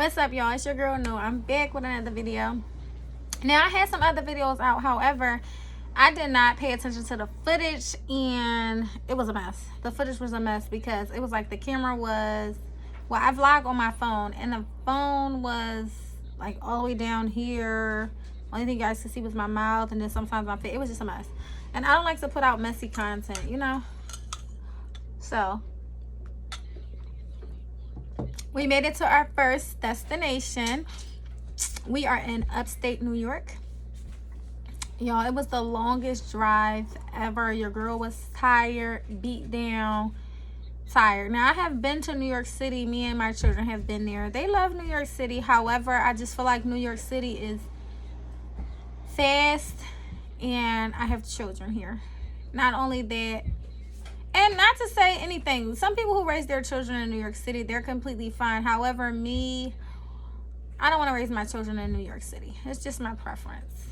What's up, y'all? It's your girl No. I'm back with another video. Now, I had some other videos out, however, I did not pay attention to the footage and it was a mess. The footage was a mess because it was like the camera was, well, I vlog on my phone and the phone was like all the way down here. Only thing you guys could see was my mouth, and then sometimes my face. It was just a mess. And I don't like to put out messy content, you know? So we made it to our first destination. We are in upstate New York. Y'all, it was the longest drive ever. Your girl was tired, beat down, tired. Now, I have been to New York City. Me and my children have been there. They love New York City. However, I just feel like New York City is fast, and I have children here. Not only that, and not to say anything, some people who raise their children in New York City, they're completely fine. However, me, I don't want to raise my children in New York City. It's just my preference.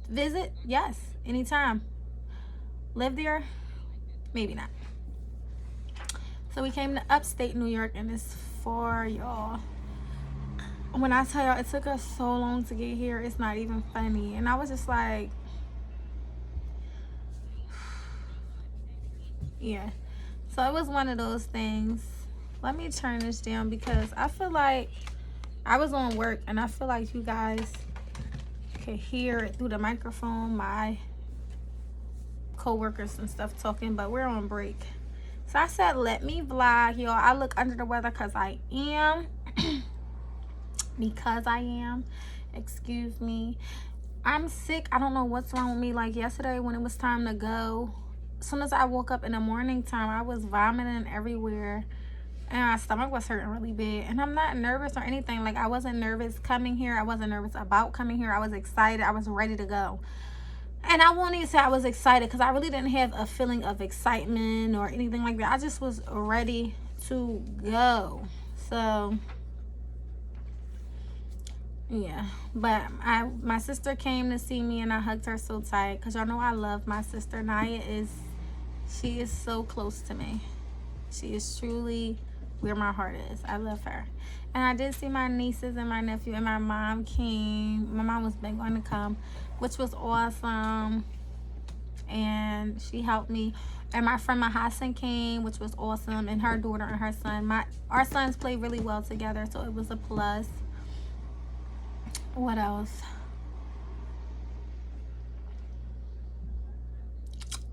Visit, yes, anytime. Live there, maybe not. So we came to upstate New York, and it's far, y'all. When I tell y'all it took us so long to get here, it's not even funny. And I was just like, yeah. So it was one of those things. Let me turn this down because I feel like I was on work and I feel like you guys could hear it through the microphone, my co-workers and stuff talking, but we're on break. So I said, let me vlog, y'all. I look under the weather because I am. Excuse me. I'm sick. I don't know what's wrong with me. Like yesterday when it was time to go, as soon as I woke up in the morning time, I was vomiting everywhere and my stomach was hurting really bad. And I'm not nervous or anything. Like, I wasn't nervous coming here. I wasn't nervous about coming here. I was excited. I was ready to go. And I won't even say I was excited because I really didn't have a feeling of excitement or anything like that. I just was ready to go. So yeah, but my sister came to see me and I hugged her so tight because y'all know I love my sister. Naya she is so close to me. She is truly where my heart is. I love her. And I did see my nieces and my nephew, and my mom came. My mom was big on to come, which was awesome. And she helped me. And my friend Mahasan came, which was awesome. And her daughter and her son. Our sons play really well together, so it was a plus. What else?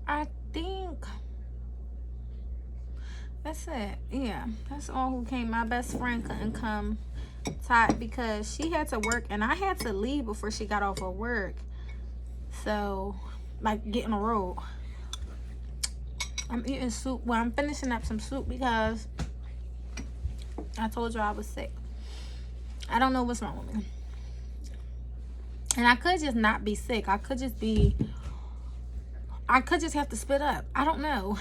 I think that's it. Yeah, that's all who came. My best friend couldn't come, Todd, because she had to work and I had to leave before she got off of work. So, like, get on the road. I'm eating soup. Well, I'm finishing up some soup because I told you I was sick. I don't know what's wrong with me. And I could just not be sick. I could just have to spit up. I don't know.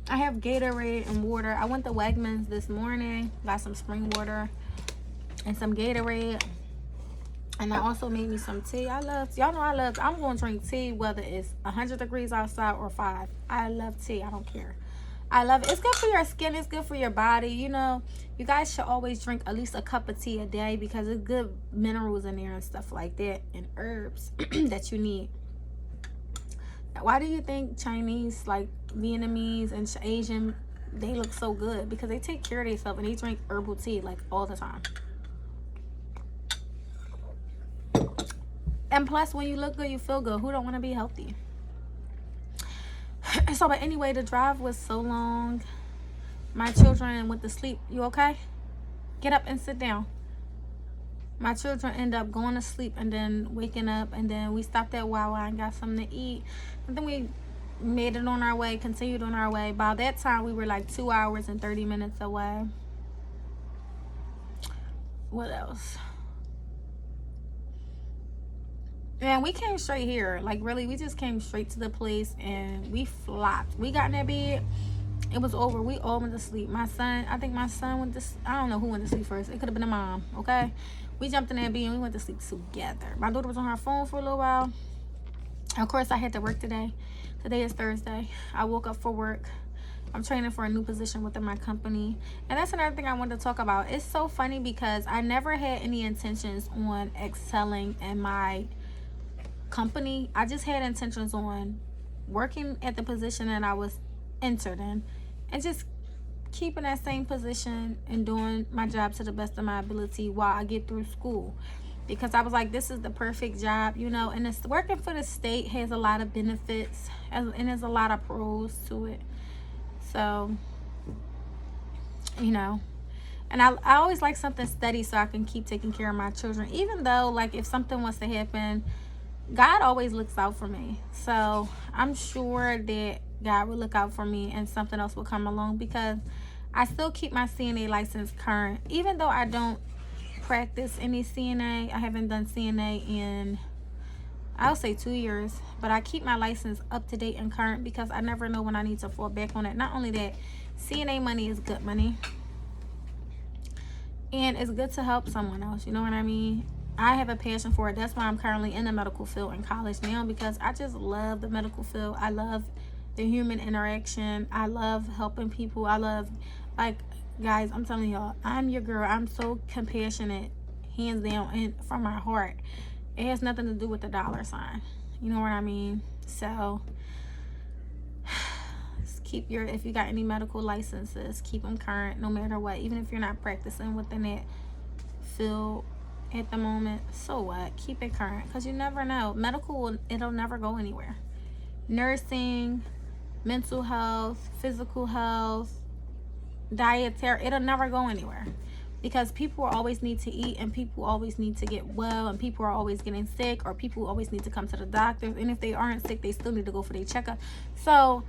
I have Gatorade and water. I went to Wegmans this morning, got some spring water and some Gatorade. And I also made me some tea. I'm going to drink tea whether it's 100 degrees outside or 5. I love tea. I don't care. I love it. It's good for your skin. It's good for your body. You know, you guys should always drink at least a cup of tea a day because it's good minerals in there and stuff like that, and herbs that you need. Why do you think Chinese, like Vietnamese and Asian, they look so good? Because they take care of themselves and they drink herbal tea like all the time. And plus, when you look good, you feel good. Who don't want to be healthy? So, but anyway, the drive was so long. My children went to sleep. You okay? Get up and sit down. My children end up going to sleep and then waking up, and then we stopped at Wawa and got something to eat. And then we made it on our way, continued on our way. By that time, we were like 2 hours and 30 minutes away. What else? And we came straight here. Like, really, we just came straight to the place and we flopped. We got in that bed. It was over. We all went to sleep. I think my son went to, I don't know who went to sleep first. It could have been a mom, okay? We jumped in that bed and we went to sleep together. My daughter was on her phone for a little while. Of course, I had to work today. Today is Thursday. I woke up for work I'm training for a new position within my company. And that's another thing I wanted to talk about. It's so funny because I never had any intentions on excelling in my company. I just had intentions on working at the position that I was entered in and just keeping that same position and doing my job to the best of my ability while I get through school. Because I was like, this is the perfect job, you know, and it's working for the state has a lot of benefits and there's a lot of pros to it. So, you know, and I always like something steady so I can keep taking care of my children. Even though, like, if something was to happen, God always looks out for me. So I'm sure that God will look out for me and something else will come along, because I still keep my CNA license current. Even though I don't practice any CNA, I haven't done CNA in, I'll say 2 years, but I keep my license up to date and current because I never know when I need to fall back on it. Not only that, CNA money is good money, and it's good to help someone else, you know what I mean? I have a passion for it. That's why I'm currently in the medical field in college now, because I just love the medical field. I love the human interaction. I love helping people. I love, like, guys, I'm telling y'all, I'm your girl. I'm so compassionate, hands down, and from my heart. It has nothing to do with the dollar sign. You know what I mean? So keep your, if you got any medical licenses, keep them current no matter what. Even if you're not practicing within that field at the moment, so what? Keep it current, because you never know. Medical, it'll never go anywhere. Nursing, mental health, physical health, dietary, it'll never go anywhere, because people always need to eat, and people always need to get well, and people are always getting sick, or people always need to come to the doctor, and if they aren't sick, they still need to go for their checkup. So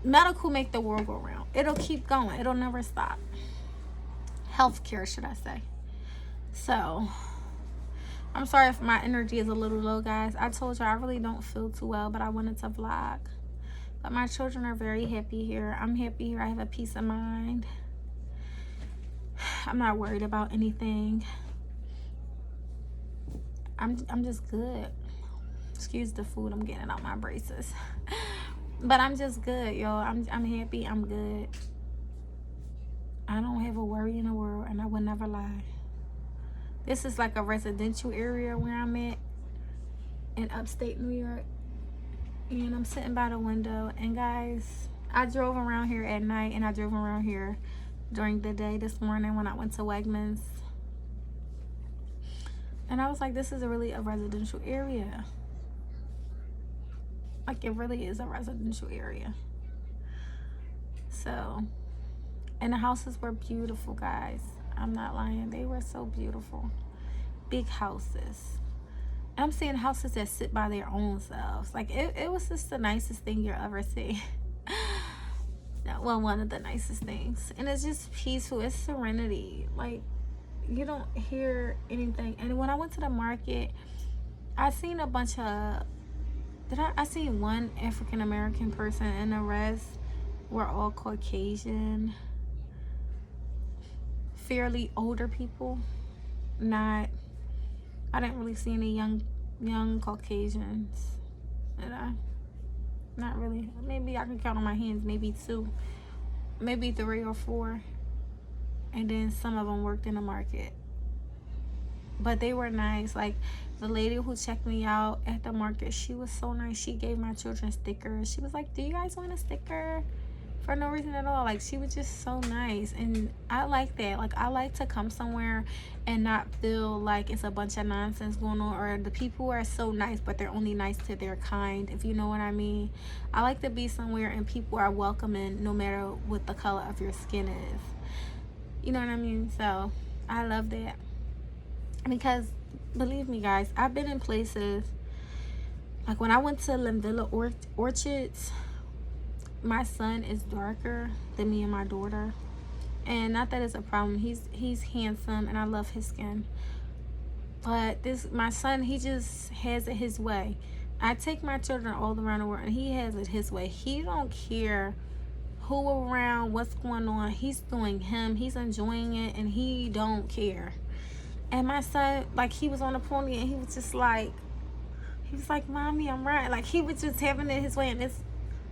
medical make the world go round. It'll keep going. It'll never stop. Healthcare, should I say. So I'm sorry if my energy is a little low, guys. I told you I really don't feel too well, but I wanted to vlog. But my children are very happy here. I'm happy here. I have a peace of mind. I'm not worried about anything. I'm just good. Excuse the food. I'm getting out my braces. But I'm just good, y'all. I'm happy. I'm good. I don't have a worry in the world, and I would never lie. This is like a residential area where I'm at in upstate New York. And I'm sitting by the window. And guys, I drove around here at night, and I drove around here during the day this morning when I went to Wegmans. And I was like, this is really a residential area. Like, it really is a residential area. So, and the houses were beautiful, guys. I'm not lying. They were so beautiful. Big houses. And I'm seeing houses that sit by their own selves. Like, it was just the nicest thing you'll ever see. Well, one of the nicest things. And it's just peaceful. It's serenity. Like, you don't hear anything. And when I went to the market, I seen a bunch of, I seen one African American person, and the rest were all Caucasian, fairly older people. I didn't really see any young Caucasians, did I? Not really. Maybe I can count on my hands, maybe 2, maybe 3 or 4. And then some of them worked in the market. But they were nice. Like, the lady who checked me out at the market, she was so nice. She gave my children stickers. She was like, do you guys want a sticker? For no reason at all. Like, she was just so nice. And I like that. Like, I like to come somewhere and not feel like it's a bunch of nonsense going on, or the people are so nice but they're only nice to their kind, if you know what I mean. I like to be somewhere and people are welcoming no matter what the color of your skin is. You know what I mean? So I love that. Because believe me, guys, I've been in places like when I went to Linvilla Orchards, my son is darker than me and my daughter. And not that it's a problem. He's handsome and I love his skin. But my son, he just has it his way. I take my children all around the world and he has it his way. He don't care who around, what's going on. He's doing him. He's enjoying it and he don't care. And my son, like, he was on the pony and he was just like, Mommy, I'm right. Like, he was just having it his way. And it's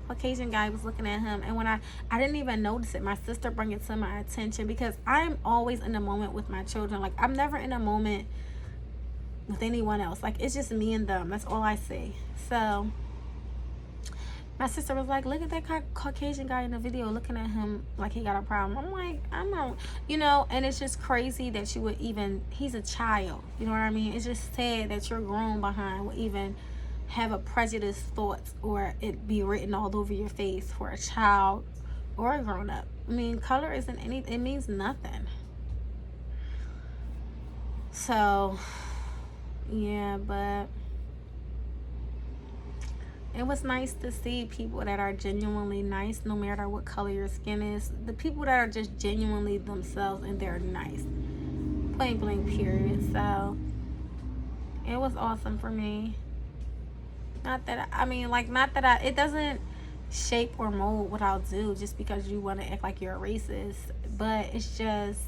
Caucasian guy was looking at him, and when I didn't even notice it. My sister brought it to my attention because I'm always in the moment with my children. Like, I'm never in a moment with anyone else. Like, it's just me and them. That's all I see. So my sister was like, look at that Caucasian guy in the video, looking at him like he got a problem. I'm like, I'm not, you know, and it's just crazy that you would even, he's a child, you know what I mean? It's just sad that you're grown behind would even have a prejudiced thoughts or it be written all over your face for a child or a grown up. I mean, color isn't anything, it means nothing. So, yeah, but it was nice to see people that are genuinely nice, no matter what color your skin is. The people that are just genuinely themselves and they're nice. Plain blank, period. So, it was awesome for me. Not that, it doesn't shape or mold what I'll do just because you want to act like you're a racist. But it's just,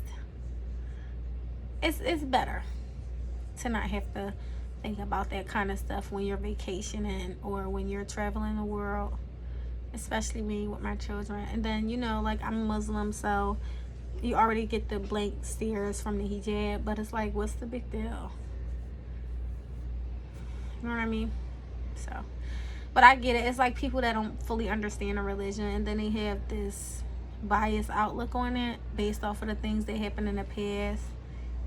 it's better to not have to think about that kind of stuff when you're vacationing or when you're traveling the world, especially me with my children. And then, you know, like, I'm Muslim, so you already get the blank stares from the hijab, but it's like, what's the big deal? You know what I mean? So, but I get it. It's like people that don't fully understand a religion, and then they have this biased outlook on it based off of the things that happened in the past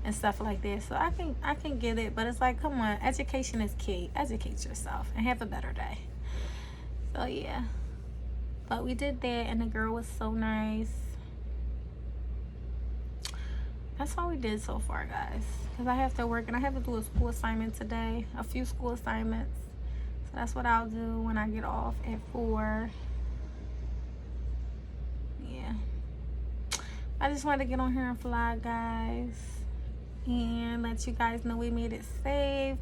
and stuff like that. So I can get it, but it's like, come on, education is key. Educate yourself and have a better day. So yeah, but we did that, and the girl was so nice. That's all we did so far, guys, because I have to work and I have to do a school assignment today, a few school assignments. So that's what I'll do when I get off at 4. Yeah, I just wanted to get on here and vlog, guys, and let you guys know we made it safe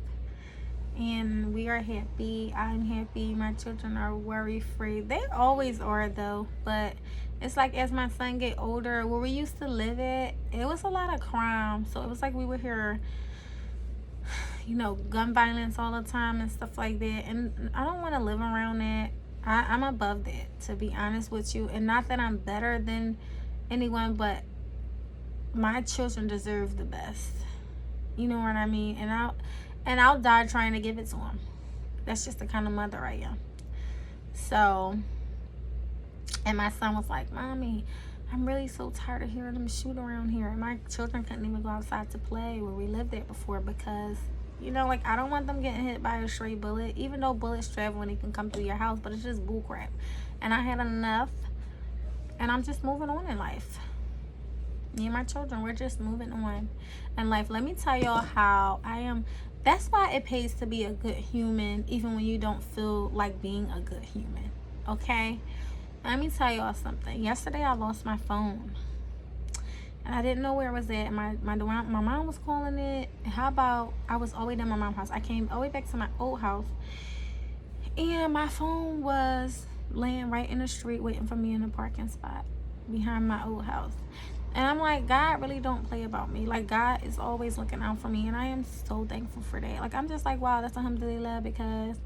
and we are happy. I'm happy. My children are worry free. They always are, though, but it's like as my son get older, where we used to live at, it was a lot of crime. So it was like we would hear, you know, gun violence all the time and stuff like that, and I don't want to live around that. I'm above that, to be honest with you. And not that I'm better than anyone, but my children deserve the best. You know what I mean? And I'll die trying to give it to them. That's just the kind of mother I am. So, and my son was like, Mommy, I'm really so tired of hearing them shoot around here. And my children couldn't even go outside to play where we lived at before because, you know, like, I don't want them getting hit by a stray bullet, even though bullets travel and they can come through your house, but it's just bull crap. And I had enough, and I'm just moving on in life. Me and my children, we're just moving on in life. Let me tell y'all how I am. That's why it pays to be a good human, even when you don't feel like being a good human. Okay? Let me tell y'all something. Yesterday, I lost my phone. And I didn't know where it was at. My mom was calling it. How about I was all the way down my mom's house. I came all the way back to my old house. And my phone was laying right in the street waiting for me in the parking spot behind my old house. And I'm like, God really don't play about me. Like, God is always looking out for me. And I am so thankful for that. Like, I'm just like, wow, that's alhamdulillah, because...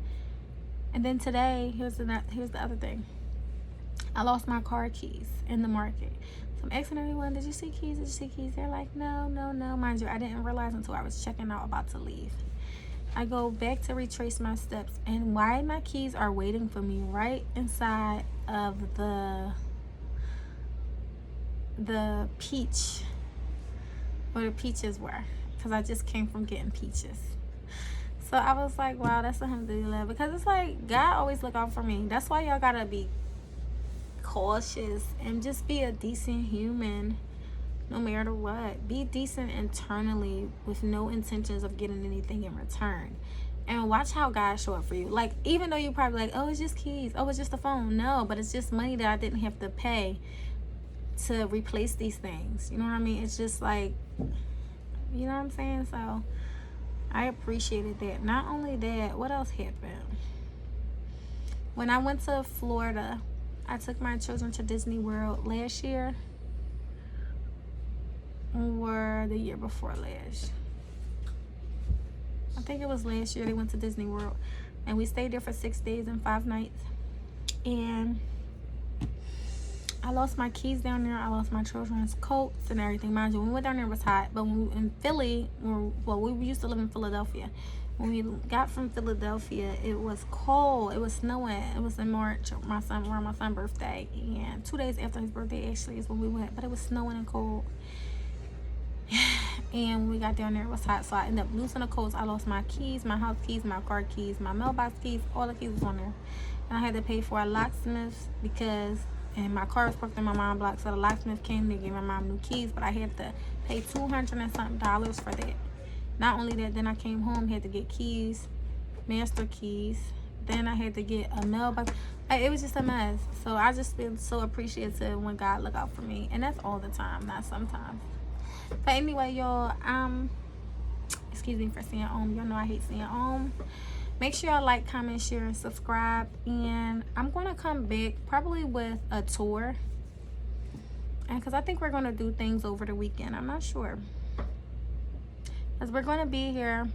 And then today, here's the other thing. I lost my car keys in the market. So I'm asking everyone, did you see keys? Did you see keys? They're like, no. Mind you, I didn't realize until I was checking out about to leave. I go back to retrace my steps. And why my keys are waiting for me right inside of the peach, where the peaches were, because I just came from getting peaches. So I was like, wow, that's alhamdulillah, because it's like God always look out for me. That's why y'all gotta be cautious and just be a decent human no matter what. Be decent internally with no intentions of getting anything in return, and watch how God show up for you. Like, even though you probably like, oh, it's just keys, oh, it's just a phone. No, but it's just money that I didn't have to pay to replace these things. You know what I mean? It's just like, you know what I'm saying? So I appreciated that. Not only that, what else happened? When I went to Florida, I took my children to Disney World last year, or the year before last. I think it was last year they went to Disney World, and we stayed there for 6 days and 5 nights. and I lost my keys down there. I lost my children's coats and everything. Mind you, when we went down there, it was hot. But when we in Philly, we used to live in Philadelphia. When we got from Philadelphia, it was cold. It was snowing. It was in March, around my son's birthday. And 2 days after his birthday, actually, is when we went. But it was snowing and cold. And when we got down there, it was hot. So I ended up losing the coats. I lost my keys, my house keys, my car keys, my mailbox keys. All the keys was on there. And I had to pay for a locksmith because... And my car was parked in my mom's block, so the locksmith came to give my mom new keys, but I had to pay $200 and something for that. Not only that, then I came home, had to get keys, master keys. Then I had to get a mailbox. It was just a mess. So I just feel so appreciative when God look out for me, and that's all the time, not sometimes. But anyway, y'all, excuse me for saying y'all know I hate saying Make sure y'all like, comment, share, and subscribe. And I'm going to come back probably with a tour. And because I think we're going to do things over the weekend. I'm not sure. Because we're going to be here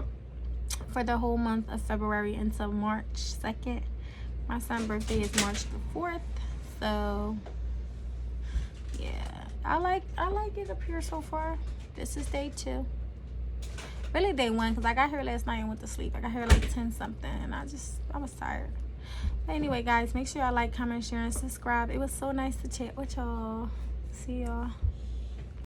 for the whole month of February until March 2nd. My son's birthday is March the 4th. So, yeah. I like it up here so far. This is day 2. Really day 1, because I got here last night and went to sleep. I got here like 10 something and I was tired. But anyway, guys, make sure y'all like, comment, share, and subscribe. It was so nice to chat with y'all. See y'all.